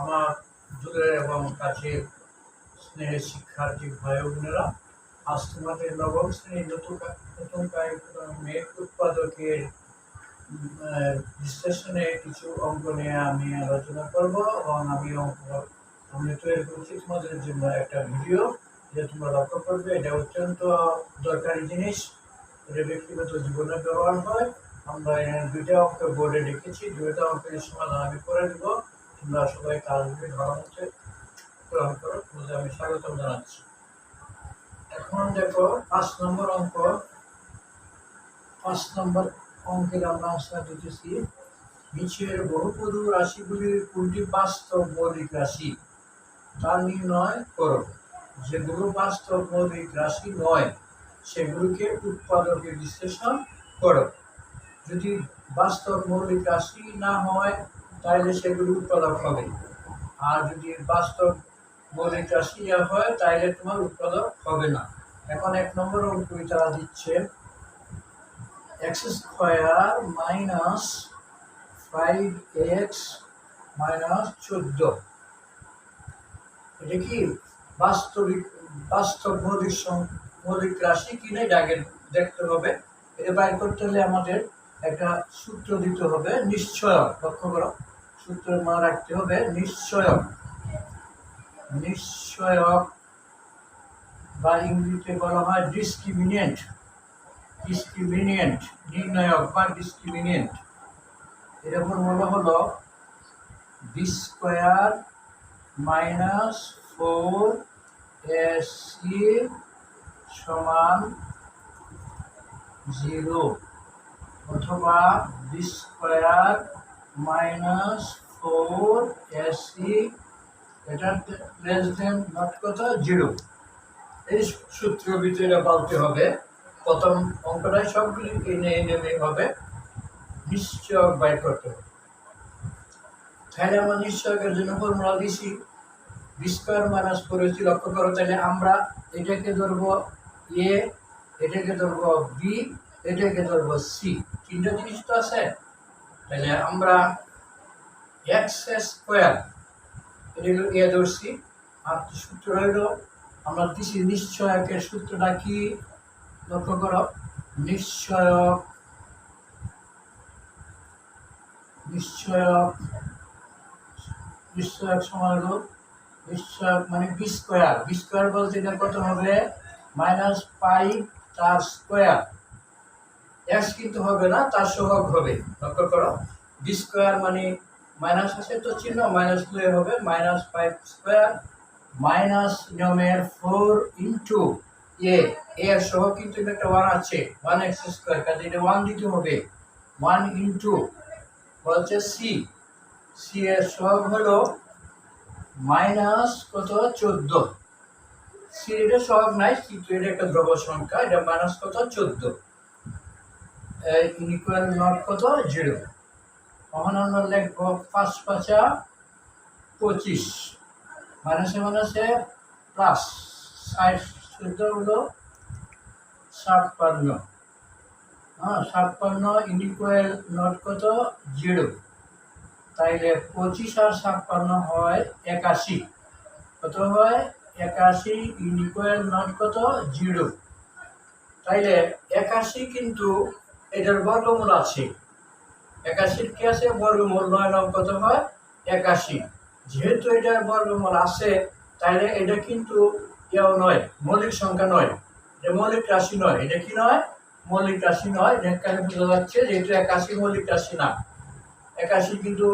আমার দূরের এবং কাছের স্নেহের শিক্ষার্থী ভাই বোনেরা, আজ তোমাদের নবম শ্রেণীর নতুন মেঘ উৎপাদকের বিশ্লেষণে কিছু অঙ্ক নিয়ে আমি আলোচনা করব এবং আমি তৈরি করছি তোমাদের জন্য একটা ভিডিও, যেটা তোমরা লক্ষ্য করবে। এটা অত্যন্ত দরকারি জিনিস, এটা ব্যক্তিগত জীবনে ব্যবহার হয়। আমরা দুইটা অঙ্ক বোর্ডে লিখেছি, দুইটা অঙ্কের সমাধান আমি করে দিব। তোমরা সবাই কাজগুলি ভালো মতো গ্রহণ করো, তোমাদের আমি স্বাগতম জানাচ্ছি। এখন দেখো 5 নম্বর অঙ্ক। 5 নম্বর অঙ্কের আমরা আনসার দিতেছি, নিচের বহুপদী রাশিগুলির কোনটি বাস্তব মৌলিক রাশি তা নির্ণয় করো। যেগুলো বাস্তব মৌলিক রাশি নয় সেগুলোকে উৎপাদকে বিশ্লেষণ করো। যদি বাস্তব মৌলিক রাশি না হয় তাহলে সেগুলো উৎপাদক হবে, আর যদি বাস্তব মৌলিক রাশি হয় তাহলে তোমার উৎপাদক হবে না। এখন 1 নম্বর অঙ্ক তারা দিচ্ছে x² মাইনাস 5x মাইনাস 14। এটা কি বাস্তব মৌলিক রাশি কিনা এটা আগে দেখতে হবে। এটা বাইর করতে হলে আমাদের একটা সূত্র দিতে হবে, নিশ্চয়ক। লক্ষ্য করো, সূত্রের মান রাখতে হবে নিশ্চয়ক। নিশ্চয়ক বা ইংরেজিতে বলা হয় ডিসক্রিমিনেন্ট। নির্ণায়ক বা ডিসক্রিমিনেন্ট। এর ফর্মুলা হলো b² মাইনাস 4ac সমান 0, অথবা b² মাইনাস 4ac এটা লেস দেন নট কত 0। এই সূত্র ভিতরে বলতে হবে। প্রথম অঙ্কটাই সবগুলি নেমে হবে, নিশ্চয়ক বাইর করতে হবে। তাহলে আমরা নিশ্চয়কের জন্য ফর্মুলা দিছি b² মাইনাস 4ac। লক্ষ্য করো, তাহলে আমরা এটাকে ধরবো a, এটাকে ধরবো b, এটাকে ধরবো c। তিনটা জিনিস তো আছে। তাহলে আমরা x² এটা হলো a ধরছি, আর সূত্র হইলো আমরা দিছি নিশ্চয়কের সূত্রটা কি লক্ষ্য করো। নিশ্চয়ক সমান হলো নিশ্চয়ক মানে b² বলতে এটা কত হবে মাইনাস 5 তার স্কোয়ার। x কিন্তু হবে না, তার সহগ হবে। লক্ষ্য করো, b² মানে মাইনাস আছে তো চিহ্ন, মাইনাস হয়ে হবে মাইনাস 5² মাইনাস নিয়মের 4 ইন্টু a এর সহগ কিন্তু একটা 1 আছে, 1x², কাজে এটা 1 দিতে হবে। 1 ইন্টু বলছে c এর সহগ হলো মাইনাস কত 14। c এর সহগ নাই, কিন্তু এটা একটা ধ্রুব সংখ্যা, এটা মাইনাস কত 14 ইকুয়াল নট কত 0। তখন আমরা লিখবো 5 5 25 মাইনাসে মাইনাসে প্লাস 60 হলো 56। 56 ইকুয়াল নট কত 0। তাইলে 25 আর 56 হয় 81। কত হয় 81 ইকুয়াল নট কত 0। তাইলে 81 কিন্তু এটার বর্গমূল আছে। 81 কি আছে বর্গমূল, 9 9 কত হয় 81। যেহেতু এটার বর্গমূল আছে তাইলে এটা কিন্তু কেউ নয়, মৌলিক সংখ্যা নয়, এটা মৌলিক রাশি নয়। এটা কি নয়, মৌলিক রাশি নয়। এখানে বোঝা যাচ্ছে যেহেতু 81 মৌলিক রাশি না। 81 কিন্তু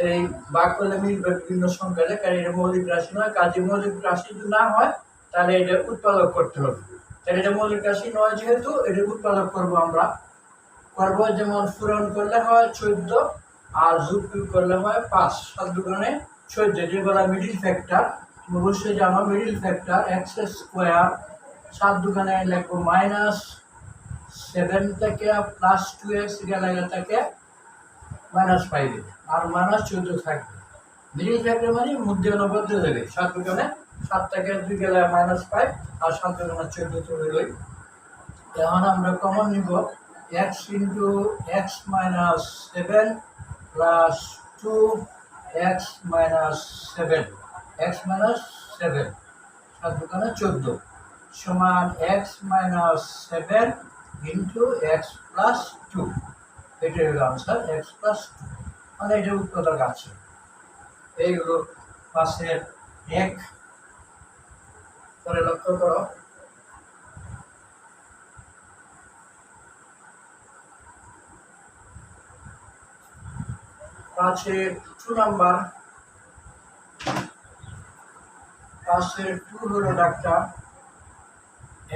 এই ভাগ করলে মিলবে বিভিন্ন সংখ্যা, কারণ এটা মৌলিক রাশি নয়। কাজে মৌলিক রাশি যদি না হয় তাহলে এটা উৎপাদক করতে হবে। তাহলে এটা মৌলিক রাশি নয়, যেহেতু এটা উৎপাদক করবো আমরা। যেমন পূরণ করলে হয় 14 আর যোগ করলে হয় 5, 7 দুগুণে 14, যেগুলো মিডিল ফ্যাক্টর। অবশ্যই জানো মিডিল ফ্যাক্টর x² 7 দুগুণে লিখবো মাইনাস 7 থেকে প্লাস 2x গেলে থেকে মাইনাস 5 আর মাইনাস 14 থাকবে। মিডিল ফ্যাক্টর মানে মধ্যে বদলে দেবে। 7 দুগুণে 7 থেকে 2 গেলে মাইনাস 5 আর 7 দুগুণে 14 তো হইলই। এখন আমরা কমন নিব x into x minus 7 plus 2 x minus seven, x minus seven, 7 দোকানে 14 সমান x minus seven into x plus two. এটাই হলো আনসার, এক্স প্লাস টু। মানে এটা উৎপাদক আছে। এইগুলো পাশের এক। পরে লক্ষ্য করো, পাশের 2 নাম্বার, পাশের 2 হলো doctor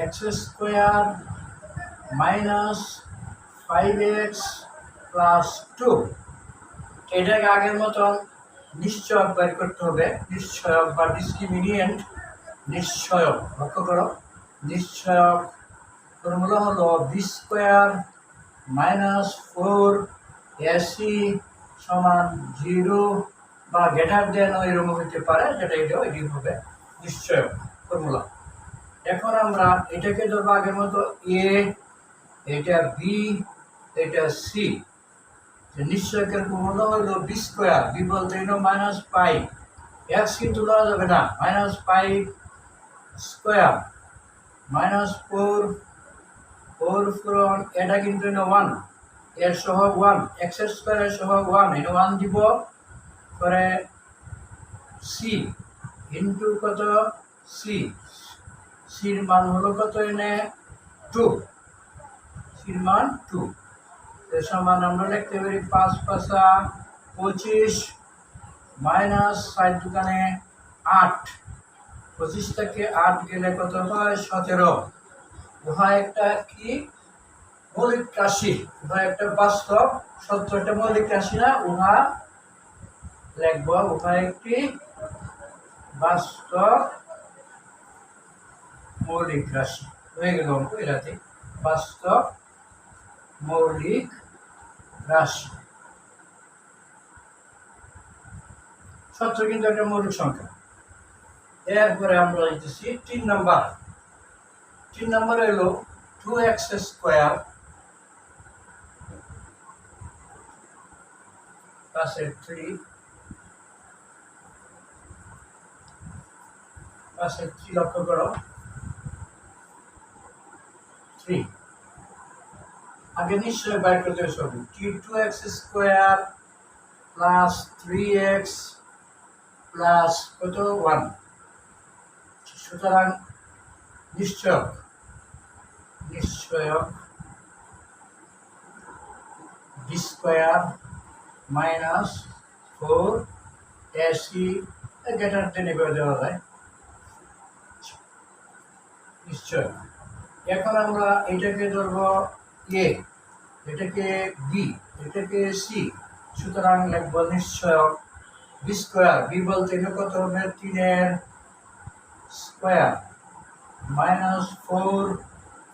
x square minus 5x plus 2। এটাকে আগের মতন নিশ্চয়ক বের করতে হবে, নিশ্চয়ক বা ডিসক্রিমিনেন্ট। নিশ্চয়ক, লক্ষ্য করো, নিশ্চয়ক ফর্মুলা হলো বি স্কোয়ার মাইনাস 4ac সমান 0 বা গ্রেটার দেন এরকম হতে পারে, যেটা এটাও এটি হবে নিশ্চয়ক ফর্মুলা। এখন আমরা এটাকে ধরবো আগের মতো এ, এটা বি, এটা সি। নিশ্চয়কের ফর্মুলা হলো বি স্কোয়ার, বি বলতে হলো মাইনাস পাই, এক্স কিন্তু দেওয়া যাবে না, মাইনাস পাই স্কোয়ার মাইনাস 4 ফোরন, এটা কিন্তু হলো 1, এর সহগ 1, এক্স স্কোয়ারের সহগ 1, এটা 1 দিব। পরে সি ইন্টু কত সি, সির মান হলো কত এনে 2, সির মান 2। এর সমান আমরা লিখতে পারি 5 5 25 মাইনাস 7 দোকানে 8, 25 থেকে 8 গেলে কত হয় 17। উহা একটা কি মৌলিক রাশি, উহা একটা বাস্তব সত্য, একটা মৌলিক রাশি না, উহা লিখব উহা একটি বাস্তব মৌলিক রাশি। হয়ে গেল অঙ্ক, এটাতে বাস্তব মৌলিক রাশি। সত্য কিন্তু একটা মৌলিক সংখ্যা। এরপরে আমরা লিখতেছি 3 নাম্বার। 3 নাম্বার হলো 2x স্কোয়ার পাশের 3, পাশের 3 লক্ষ্য করো 3। আগে নিশ্চয় বাইর করতে হবে সবই, 2x square plus 3x plus কত 1। সুতরাং নিশ্চয়ক, নিশ্চয়ক B square minus 4ac greater than এভাবে দেওয়া যায় নিশ্চয়। এখন আমরা এটাকে ধরবো এ, এটাকে বি, এটাকে সি। সুতরাং লিখবো নিশ্চয়ক বি স্কোয়ার, বি বলতে কত হবে 3 স্কোয়ার মাইনাস 4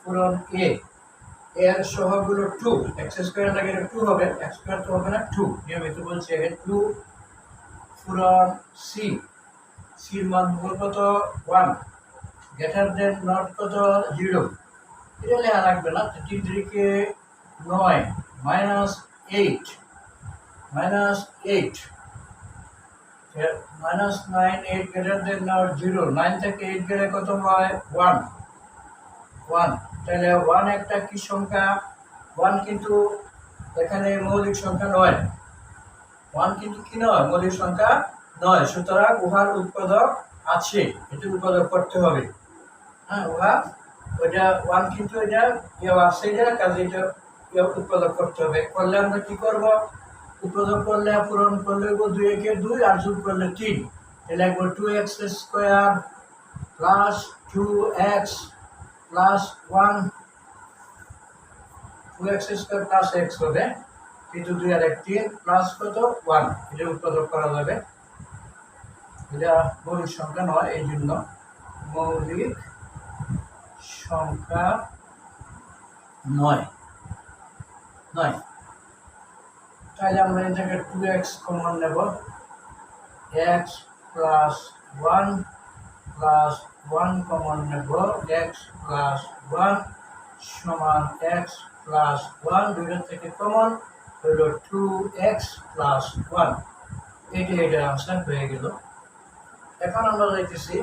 পূরণ এ, এর সহগুলো 2, এক্স স্কোয়ার লাগে 2 হবে, এক্স স্কোয়ার তো হবে না 2, নিয়মিত বলছে 2 পূরণ সি, সির মান হলো কত 1, গ্রেটার দেন নট কত 0। এটা লেখা লাগবে না, 3 3 9 minus 8, minus 8 minus 9, 8 greater than not 0, 9 থেকে 8 গেলে কত হয় 1, 1। তাহলে 1 একটা কি সংখ্যা, 1 কিন্তু এখানে মৌলিক সংখ্যা নয়, 1 কিন্তু কি নয়, মৌলিক সংখ্যা নয়। সুতরাং উহার উৎপাদক আছে, এটা উৎপাদক করতে হবে। হ্যাঁ, উহা ওইটা 1 কিন্তু এটা আছে, এটা কাজে এটা উৎপাদক করতে হবে। করলে আমরা কি করব, উৎপাদক করলে পূরণ করলে 2 একে 2 আর যোগ করলে 3, তাহলে লিখব 2x square plus 2x plus 1, 2x square plus x হবে, কিন্তু 2 আর 1 3 প্লাস কত 1, এটা উৎপাদক করা যাবে। এটা মৌলিক সংখ্যা নয়, এই জন্য মৌলিক সংখ্যা নয়। তাহলে আমরা এটাকে 2x কমন নেব, x প্লাস 1 প্লাস 1 কমন নেব, x প্লাস 1 সমান x প্লাস 1, দুইটা থেকে কমন হলো 2x প্লাস 1। এটার আনসার হয়ে গেল। এখন আমরা যাইতেছি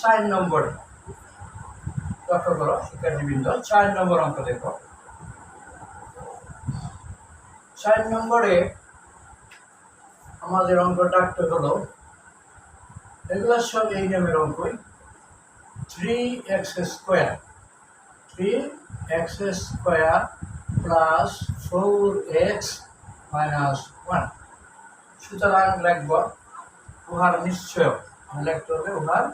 4 নম্বরে। লক্ষ্য করো শিক্ষার্থীবৃন্দ, 4 নম্বর অঙ্ক দেখো। 4 নম্বরে আমাদের অঙ্কটা একটা হলো, এগুলো সব এই নিয়মের অঙ্কই। 3x square 3x square plus 4x minus 1। সুতরাং লিখব উহার নিশ্চয়ক। লিখতে হবে উহার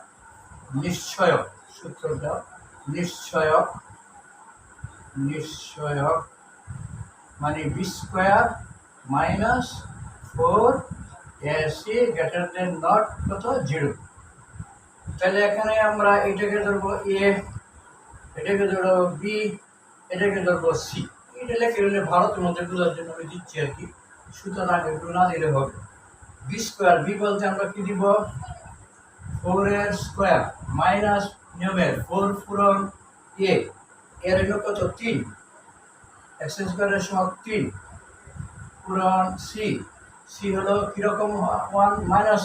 নিশ্চয়ক। সূত্রটা নিশ্চয়ক, নিশ্চয়ক মানে b square minus 4ac greater than not কত 0। তাহলে এখানে আমরা এটাকে ধরবো এ, এটাকে ধরবো বি, এটাকে ধরবো সি। এটা লেখে হলে ভারতের মধ্যে বোঝার জন্য আমি দিচ্ছি আর কি। সুতরাং একটু না দিলে হবে। বি স্কোয়ার, বি বলতে আমরা কি দিব 4 স্কোয়ার মাইনাস নিয়মের 4 পূরণ এ, এর হলো কত 3, এক্স স্কোয়ারের সমান 3 পূরণ সি, সি হলো কিরকম 1 মাইনাস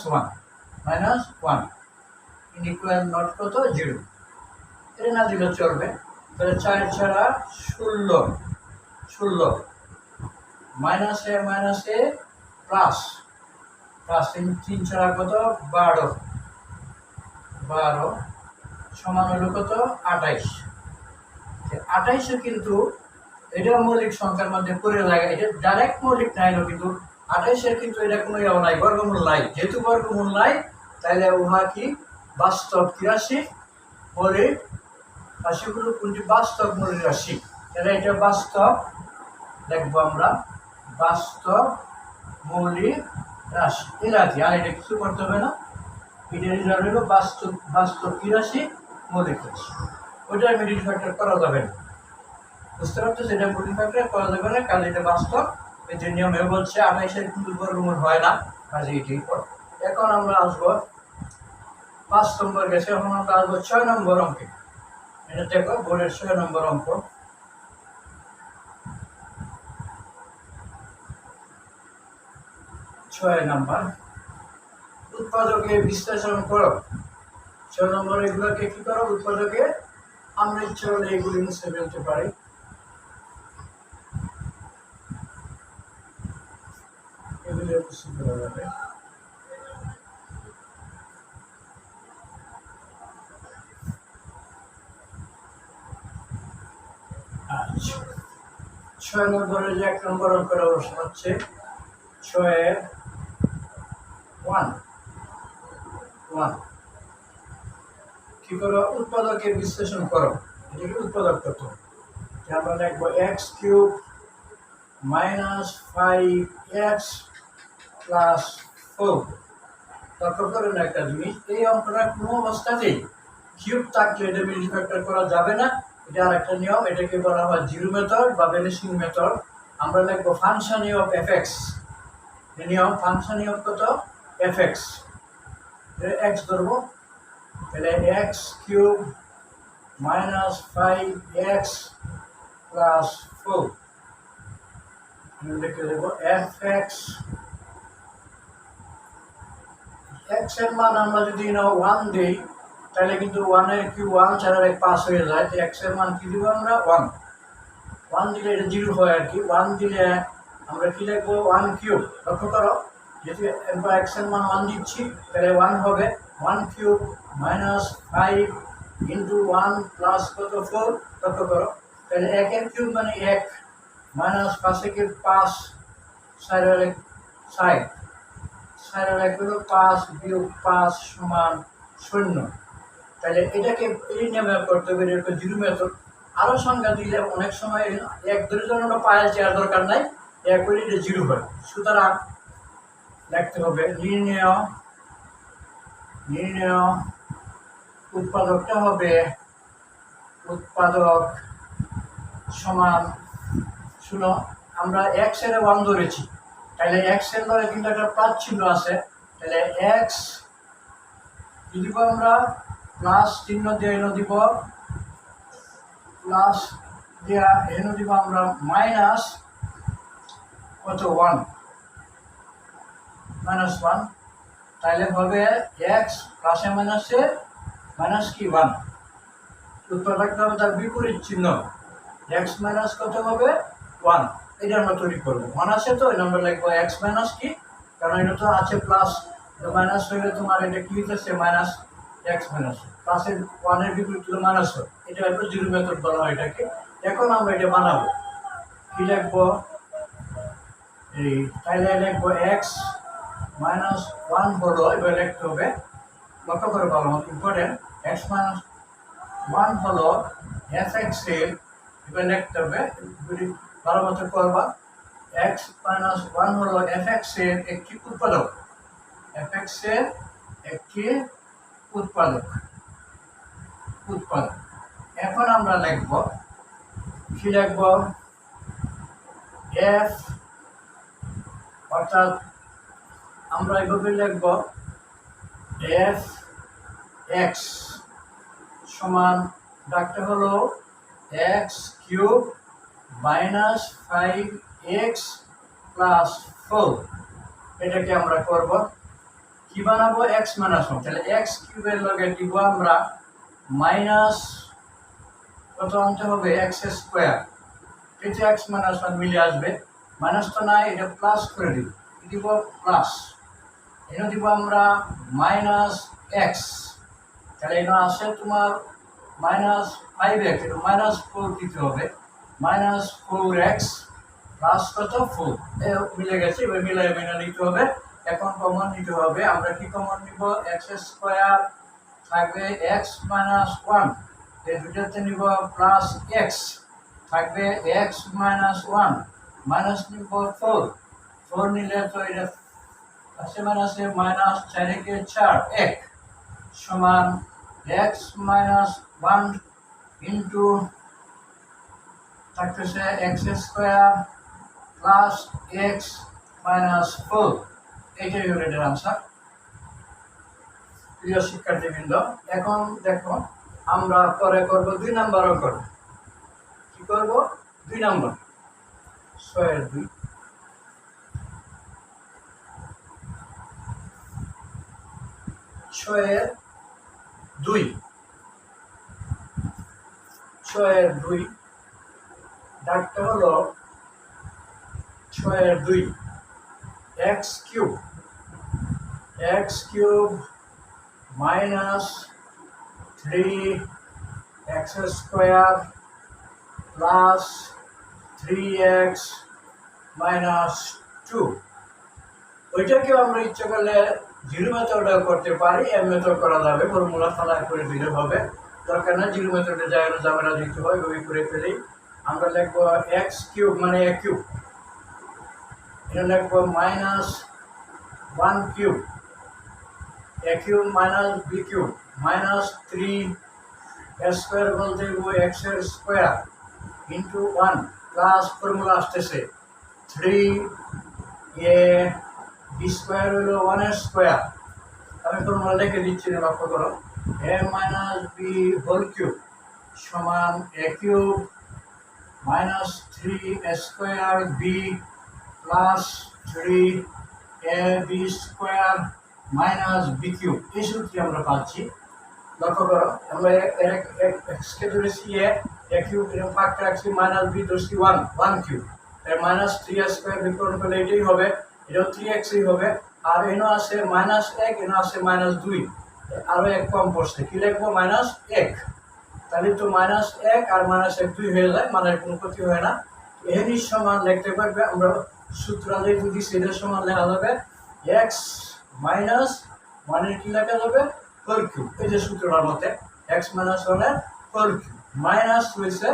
1 ইকুয়াল নট কত 0। এটা না দিলে চলবে। তাহলে 4 ছাড়া 16 মাইনাসে মাইনাসে প্লাস 3 ছাড়া কত 12 সমান হলো কত 28। 28 কিন্তু এটা মৌলিক সংখ্যার মধ্যে পড়ে লাগে, এটা ডাইরেক্ট মৌলিক নাই, কিন্তু 28-এর কিন্তু এটা কোনো ইয়ে নাই, বর্গমূল নাই। যেহেতু বর্গমূল নাই তাহলে উহা কি বাস্তব কি রাশি, মৌলিক রাশিগুলো কোনটি বাস্তব মৌলিক রাশি। তাহলে এটা বাস্তব দেখবো আমরা, বাস্তব মৌলিক রাশি এরাজি। আর এটা কিছু করতে হবে না, এটা রেজাল্ট হলো বাস্তব কি রাশি, মৌলিক রাশি। ওইটা মিডিল ফ্যাক্টর করা যাবে না, বুঝতে পারছো? সেটা মৌলিক ফ্যাক্টর করা যাবে না, কারণ এটা বাস্তব। এই যে নিয়মে বলছে 28-এর কিন্তু বর্গমূল হয় না, কাজে এটাই পড়ে। এখন আমরা আসবো 5 নম্বর গেছে, এখন আমরা আসবো 6 নম্বর অঙ্কে। এটা দেখো বোর্ডের 6 নম্বর অঙ্ক। 6 নম্বর উৎপাদকে বিশ্লেষণ করো। 6 নম্বর এগুলোকে কি করো, উৎপাদকে আমরা ইচ্ছা হলে এগুলি মুছে ফেলতে পারি। এগুলি মুছে ফেলা যাবে। আচ্ছা, 6 নম্বরের যে 1 নম্বর অঙ্কটা অবশ্য হচ্ছে 6-1 কি করো, উৎপাদকে বিশ্লেষণ করো। এটাকে উৎপাদক কত, আমরা লিখবো x cube minus 5x plus 4। লক্ষ্য করেন একটা জিনিস, এই অঙ্কটা কোনো অবস্থাতেই কিউব থাকলে এটা মিডিল ফ্যাক্টর করা যাবে না। এটা আর একটা নিয়ম, এটাকে বলা হয় জিরো মেথড বা ভ্যানিশিং মেথড। আমরা লিখবো ফাংশন অফ এফএক্স। নিয়ম ফাংশন অফ কত এফএক্স, এক্স ধরবো। তাহলে x cube minus 5x plus 4 লিখে দেবো এফএক্স। এক্স এর মান আমরা যদি 1 দিই তাহলে কিন্তু 1 এর কিউব 1 ছাড়া 5 হয়ে যায়। তো এক্স এর মান কি দিব আমরা 1 দিলে এটা 0 হয় আর কি। 1 দিলে আমরা কি লিখবো 1 কিউব। লক্ষ্য করো, যেহেতু এক্স এর মান 1 দিচ্ছি তাহলে 1 হবে 1 কিউব মাইনাস 5 ইন্টু 1 প্লাস কত 4। লক্ষ্য করো, তাহলে 1 এর কিউব মানে 1 মাইনাস 5 এর কিউব 5, 4 এর 60, 4 এর 1 হলো 5 বিয়োগ 5 সমান 0। তাহলে এটাকে এই নিয়মে করতে হবে, এটা জিরো মেথড। আরো সংখ্যা দিলে অনেক সময় 1 ধরে জন্য পায়ের চেয়ার দরকার নাই, 1 করে এটা 0 হয়। সুতরাং লিখতে হবে নির্ণয় উৎপাদকটা হবে উৎপাদক সমান, শুনো আমরা x এর 1 ধরেছি, তাহলে x এর ধরে কিন্তু একটা প্লাস চিহ্ন আছে। তাহলে x যদি আমরা প্লাস চিহ্ন দিয়ে এনে দিব, প্লাস দেওয়া এনে দিব আমরা মাইনাস কত 1। -1, তাহলে হবে এক্স প্লাসে মাইনাসে মাইনাস কি 1, উত্তর রাখতে হবে তার বিপরীত চিহ্ন, এক্স মাইনাস কত হবে 1, এটা আমরা তৈরি করবো। আছে তো, এই নম্বর লিখবো এক্স মাইনাস কি, কারণ এটা তো আছে প্লাস, মাইনাস হইলে তোমার এটা কি হইতেছে মাইনাস এক্স মাইনাস, প্লাসের 1-এর বিপরীত হলো মাইনাস হয়, এটা হলো জিরো মেথড বলা হয় এটাকে। এখন আমরা এটা বানাবো, কি লিখবো, এই তাইলে লিখবো এক্স মাইনাস 1 হলো, এবার লিখতে হবে, লক্ষ্য করে ভালো মতো ইম্পর্টেন্ট, এক্স মাইনাস 1 হলো এফ এক্স এর, এবার লিখতে হবে ভালো মতো করবা, এক্স মাইনাস 1 হলো এফ এক্স এর একটি উৎপাদক, এফ এক্স এর একটি উৎপাদক। এখন আমরা লিখব, কি লিখব, এফ, অর্থাৎ আমরা এইভাবে লিখব এফ এক্স সমান ডাকতে হলো x cube minus 5x plus 4, এটাকে আমরা করব কি বানাবো, এক্স মাইনাস 1, তাহলে এক্স কিউবের লগে দিব আমরা মাইনাস কত আনতে হবে এক্স স্কোয়ার, এটা এক্স মাইনাস 1 মিলে আসবে, মাইনাস তো নাই, এটা প্লাস করে দিব প্লাস, এটা দিব আমরা মাইনাস এক্স, তাহলে এটা আসে তোমার মাইনাস 5x, এটা মাইনাস 4 দিতে হবে, মাইনাস 4x প্লাস কত 4, মিলে গেছে, এবার মিলাই মেনে নিতে হবে। এখন কমন নিতে হবে, আমরা কি কমন নিব, এক্স স্কোয়ার থাকবে এক্স মাইনাস 1, এই দুটাতে নিব প্লাস এক্স থাকবে এক্স মাইনাস 1, মাইনাস নিব 4 নিলে তো এটা আছে মাইনাসে মাইনাস 4 4 1 সমান এক্স মাইনাস 1 ইন্টু থাকতেছে x square plus x minus 4, এইটাই হলো এটার আনসার। প্রিয় শিক্ষার্থীবৃন্দ, এখন দেখো আমরা পরে করব 2 নাম্বারও করব, কি করব 2 নাম্বার, 6-2, 6-2 ডাকতে হলো 6-2 x cube minus 3x square plus 3x minus 2, ওইটাকেও আমরা ইচ্ছা করলে জিরো মেথডও করতে পারি, এম মেথড করা যাবে, ফর্মুলা ফালাই করে দিলে হবে, দরকার না জিরো মেথডে যাবে না দিতে হয়, ওই করে ফেলি। আমরা লিখবো এক্স কিউব মানে এ কিউব, এটা লিখবো minus 1 cube, A cube minus B cube minus 3 square বলতে এক্স এর স্কোয়ার ইন্টু 1 প্লাস ফর্মুলা আসতেছে 3a বি স্কোয়ার হলো 1 এর স্কোয়ার, আমি ফর্মুলা লিখে দিচ্ছি না, লক্ষ্য করো, a minus B whole cube সমান A cube minus 3 square B plus 3ab square minus B cube, এই সূত্রটি আমরা পাচ্ছি। লক্ষ্য করো, আমরা এক্সকে ধরেছি এ কিউব, এরকম ভাগ রাখছি, মাইনাস বি ধরছি 1 কিউব, তাই মাইনাস 3 স্কোয়ার বিকরণ করলে এটাই হবে, এটাও 3xই হবে, আর এনো আছে মাইনাস 1, এনো আছে মাইনাস 2, আরও 1 কম পড়ছে, কি লিখবো মাইনাস 1, তাহলে তো মাইনাস 1 আর মাইনাস 1 2 হয়ে যায়, মানে কোনো ক্ষতি হয় না, এরই সমান লিখতে পারবে, আমরা সূত্র যদি সেটার সমান লেখা যাবে এক্স মাইনাস 1 কি লেখা যাবে হোল কিউব, এই যে সূত্রটার মতে এক্স মাইনাস 1 এর হোল কিউব মাইনাস হয়েছে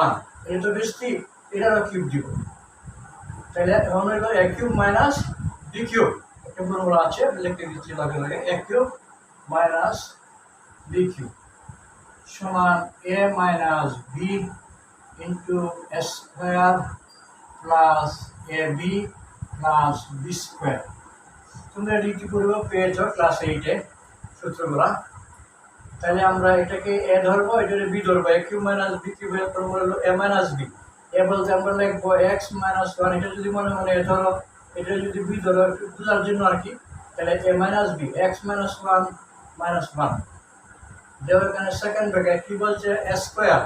1, এটা তো বেশি, এটারও কিউব দিব, তাহলে এখন হইল A cube minus B cube, একটা ফর্মুলা আছে লিখে দিচ্ছি লগে লগে, A cube minus B cube সমান A minus B into square plus A B plus B square, তোমরা এটি কি করবো পেয়েছ ক্লাস 8-এ সূত্রগুলা, তাহলে আমরা এটাকে এ ধরবো, এটাকে বি ধরবো, এ কিউব মাইনাস বি কিউবের ফর্মুলা হলো এ মাইনাস বি, এ বলতে আমরা লিখবো এক্স মাইনাস 1, এটা যদি মনে মনে এ ধরো এটা যদি বি ধরো একটু বোঝার জন্য আর কি, তাহলে A minus B X minus one minus one দেওয়ার এখানে সেকেন্ড ব্র্যাকেট কি বলছে স্কোয়ার,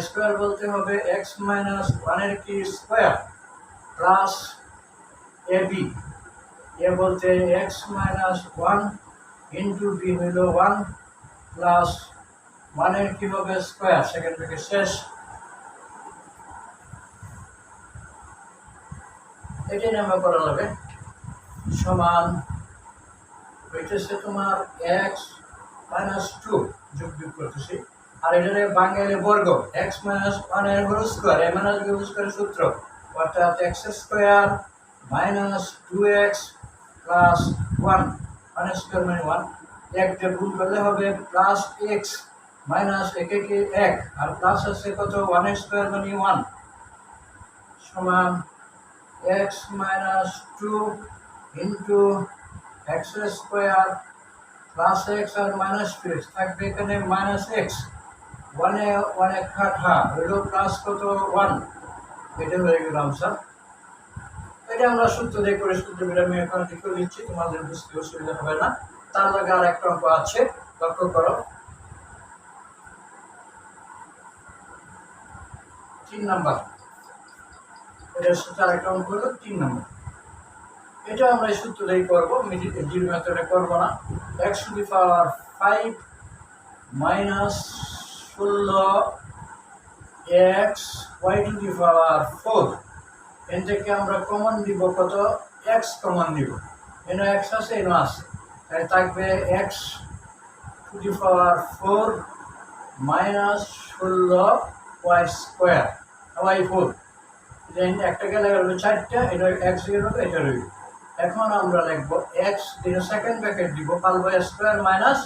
স্কোয়ার বলতে হবে এক্স মাইনাস ওয়ানের কি square plus A b, a বলতে x minus one into b হইল ওয়ান প্লাস ওয়ানের কি হবে স্কোয়ার সেকেন্ড ব্র্যাকেট শেষ। এটাই নামে করা যাবে সমান হইতেছে তোমার এক্স মাইনাস টু যোগ বিয়োগ করতেছি, আর এটারে বাঙালি বর্গ এক্স মাইনাস ওয়ানের whole square a minus B whole স্কোয়ারের সূত্র, অর্থাৎ x square minus two x plus one, one square মানে ওয়ান, এক দিয়ে গুণ করলে হবে প্লাস এক্স মাইনাস একে কে এক আর প্লাস আছে কত ওয়ান স্কোয়ার মানে ওয়ান সমান x minus two into x square plus X আর মাইনাস টু এক্স থাকবে এখানে মাইনাস এক্স ওয়ানে ওয়ানে কাটা হইল প্লাস কত ওয়ান, এটা হয়ে গেল আনসার। এটা আমরা সূত্র দিয়ে করে সূত্র আমি এখন লিখে দিচ্ছি, তোমাদের বুঝতে অসুবিধা হবে না। তার লগে আর একটা অঙ্ক আছে লক্ষ্য করো 3 নাম্বার, এটার সাথে আরেকটা অঙ্ক হলো 3 নাম্বার। এটা আমরা এই সূত্র দিয়ে করবো, জিরো মেথডে করবো না। X to the power 5 minus 16 x y to the power 4, এন থেকে আমরা কমন দিব কত এক্স কমন দিব, এনে এক্স আছে এনে আছে, তাই থাকবে x to the power 4 minus 16 y square y 4, then একটা গেলে গেল 4টা, এটা এক্স গেল এটা রইল। এখন আমরা লিখবো এক্স এর সেকেন্ড ব্র্যাকেট দিব পালবো স্কোয়ার মাইনাস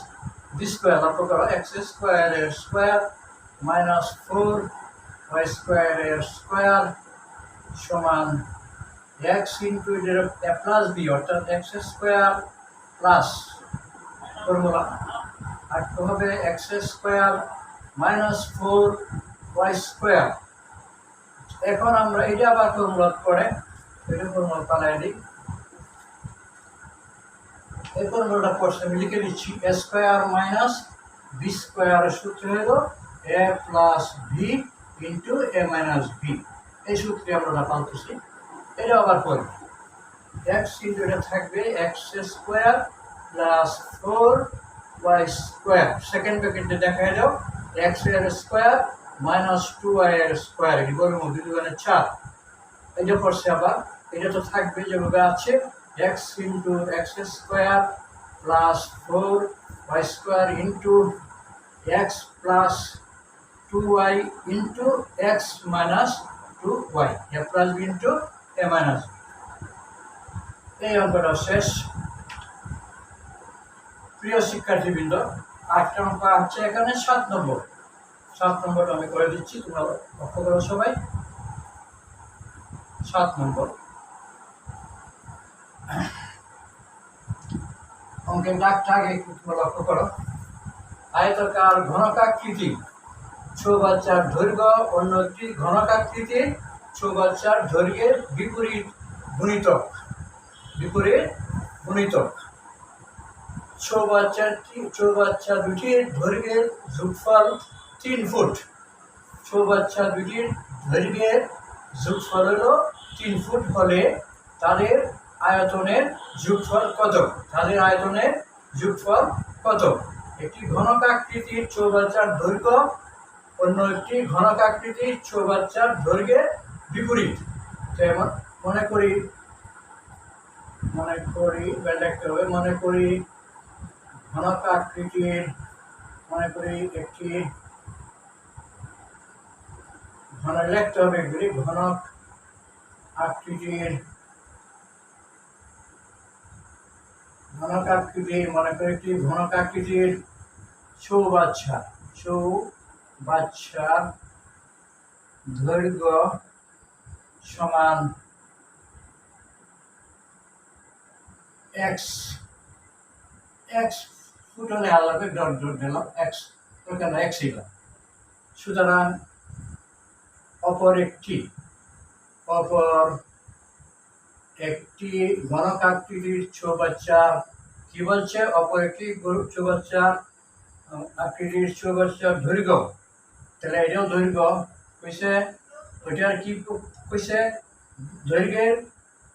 বি স্কোয়ার, লক্ষ্য করো এক্স স্কোয়ার এর স্কোয়ার মাইনাস 4 ওয়াই স্কোয়ার এর স্কোয়ার সমান এক্স ইন্টু এর প্লাস বি অর্থাৎ এক্স স্কোয়ার প্লাস ফর্মুলা আর তো হবে x square minus 4 Y square. এখন আমরা এটা আবার ফর্মুলা করে এটা ফর্মুলা পালাই দিই, এই ফর্মুলাটা কোর্সে আমি লিখে দিচ্ছি স্কোয়ার মাইনাস বি স্কোয়ারের সূত্র হলো এ plus b into a minus b, এই সূত্রে আমরা পালতেছি। এটা আবার করি এক্স ইন্টু এটা থাকবে X square plus 4 Y square, second ব্র্যাকেটে দেখাই দাও এক্স এর স্কোয়ার মাইনাস 2 ওয়াই এর স্কোয়ার, এটি গরম দুই দুগুণে 4, এটা পড়ছে আবার এটা তো থাকবে যেভাবে আছে x into x square plus 4 Y square into x plus 2y into x minus 2y, a plus b into a minus b. এই অঙ্কটা শেষ। প্রিয় শিক্ষার্থীবৃন্দ, 8টা অঙ্ক আছে এখানে, 7 নম্বর, 7 নম্বরটা আমি করে দিচ্ছি, তোমরা লক্ষ্য করো সবাই। 7 নম্বর অঙ্কের ডাকটা আগে একটু তোমরা লক্ষ্য করো। আয়তাকার ঘনকাকৃতি চৌবাচ্চার দৈর্ঘ্য অন্য একটি ঘনকাকৃতির চৌবাচ্চার দৈর্ঘ্যের বিপরীত গুণিতক, বিপরীত গুণিতক। চৌবাচ্চা দুটির দৈর্ঘ্যের যোগফল 3 ফুট, চৌবাচ্চা দুটির দৈর্ঘ্যের যোগফল হলো 3 ফুট হলে তাদের আয়তনের যোগফল কত, তাদের আয়তনের যোগফল কত? একটি ঘনকাকৃতির চৌবাচ্চার দৈর্ঘ্য অন্য একটি ঘনকাকৃতির চৌবাচ্চার দৈর্ঘ্যের বিপরীত। যেমন মনে করি দেখতে হবে, মনে করি ঘনকাকৃতির, মনে করি একটি লিখতে হবে এগুলি ঘনক আকৃতির, মনে করি একটি ঘনকাকৃতির চৌবাচ্চার দৈর্ঘ্য সমান এক্স, এক্স ফুট হলে আলাদা ডট ডট দিলাম এক্স, ওখানে এক্স দিলাম। সুতরাং অপর একটি একটি ঘনকাকৃতির চৌবাচ্চা কি বলছে, অপর একটি চৌবাচ্চা আকৃতির চৌবাচ্চার দৈর্ঘ্য, তাহলে এটাও দৈর্ঘ্য কইছে, ওইটার কি কইছে, দৈর্ঘ্যের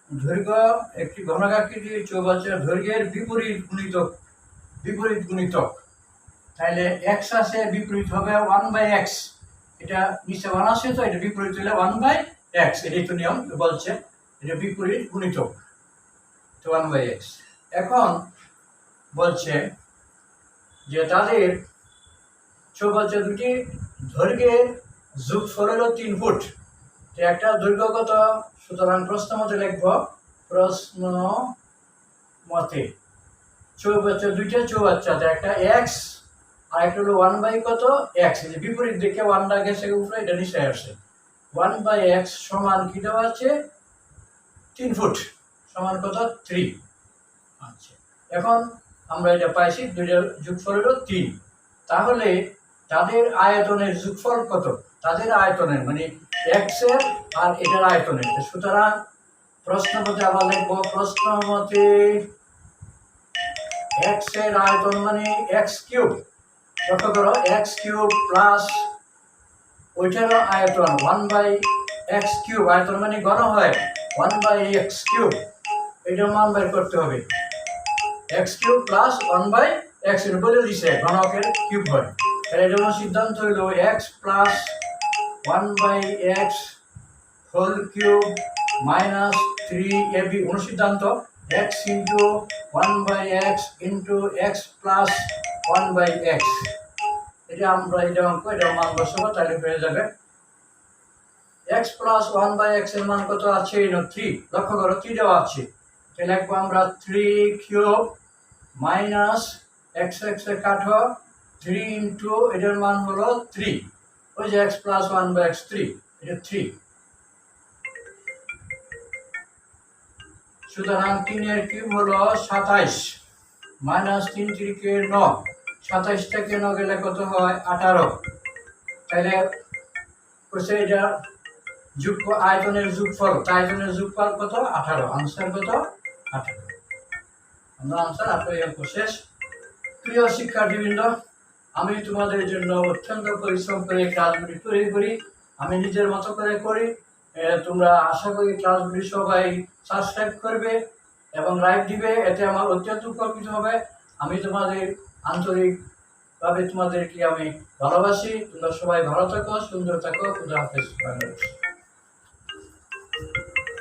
দৈর্ঘ্য একটি ঘনকাকৃতির চৌবাচ্চার দৈর্ঘ্যের বিপরীত গুণিতক। তাহলে এক্স আছে, বিপরীত হবে 1/x, এটা নিচে 1 আছে, তো এটা বিপরীত হলে 1/x, এটাই তো নিয়ম বলছে, এটা বিপরীত গুণিতক, তো 1/x। এখন বলছে যে তাদের চৌবাচ্চা দুটি দৈর্ঘ্যের যোগফল হলো 3 ফুট, তো একটা দৈর্ঘ্য কত, সুতরাং প্রশ্ন মতে লিখব, প্রশ্ন মতে চৌবাচ্চা দুইটা চৌবাচ্চাতে একটা এক্স আর একটা হলো 1 বাই কত এক্স, এই যে বিপরীত দিকে 1টা গেছে উপরে, এটা নিচে আসে, 1/x সমান কি দেওয়া আছে, 3 ফুট, সমান কত 3। আচ্ছা, এখন আমরা এটা পাইছি, দুইটার যোগফল হলো 3। তাহলে তাদের আয়তনের যোগফল কত, তাদের আয়তনের মানে এক্স এর আর এটার আয়তনের, সুতরাং প্রশ্ন মতে আবার লিখবো, প্রশ্ন মতে এক্স এর আয়তন মানে এক্স কিউব, লক্ষ্য করো এক্স কিউব প্লাস ওইটারও আয়তন 1/x কিউব, আয়তন মানে ঘন হয় 1/x কিউব, এটার মান বের করতে হবে, x কিউব প্লাস 1/x এর বলে দিছে ঘনকের কিউব হয়, তাহলে এটার সিদ্ধান্ত হলো x plus 1/x whole cube minus 3ab, অনুসিদ্ধান্ত x into 1/x into x plus 1/x, এটা আমরা এটা অঙ্ক, এটা মান বসাবো, তাহলে হয়ে যাবে x প্লাস 1/x এর মান কত আছে, 3, লক্ষ্য করো 3 দেওয়া আছে, তাহলে লিখবো আমরা 3 কিউব মাইনাস x এর কাটো 3 ইন্টু এটার মান হলো 3, ওই যে x প্লাস 1/x 3, এটা 3, সুতরাং 3 এর কিউব হলো 27 মাইনাস 3 3 9, 27 থেকে 9 গেলে কত হয় 18, তাহলে কোসে এটা যোগ আয়তনের যোগফল, আয়তনের যোগফল কত 18, আনসার কত 18, আমরা আনসার শেষ। প্রিয় শিক্ষার্থীবৃন্দ, আমি তোমাদের জন্য অত্যন্ত পরিশ্রম করে ক্লাসগুলি তৈরি করি, আমি নিজের মতো করে করি, তোমরা আশা করি ক্লাসগুলি সবাই সাবস্ক্রাইব করবে এবং লাইক দিবে, এতে আমার অত্যন্ত উপকৃত হবে। আমি তোমাদের আন্তরিকভাবে তোমাদেরকে আমি ভালোবাসি, তোমরা সবাই ভালো থাকো, সুন্দর থাকো, খুদা হাফেজ।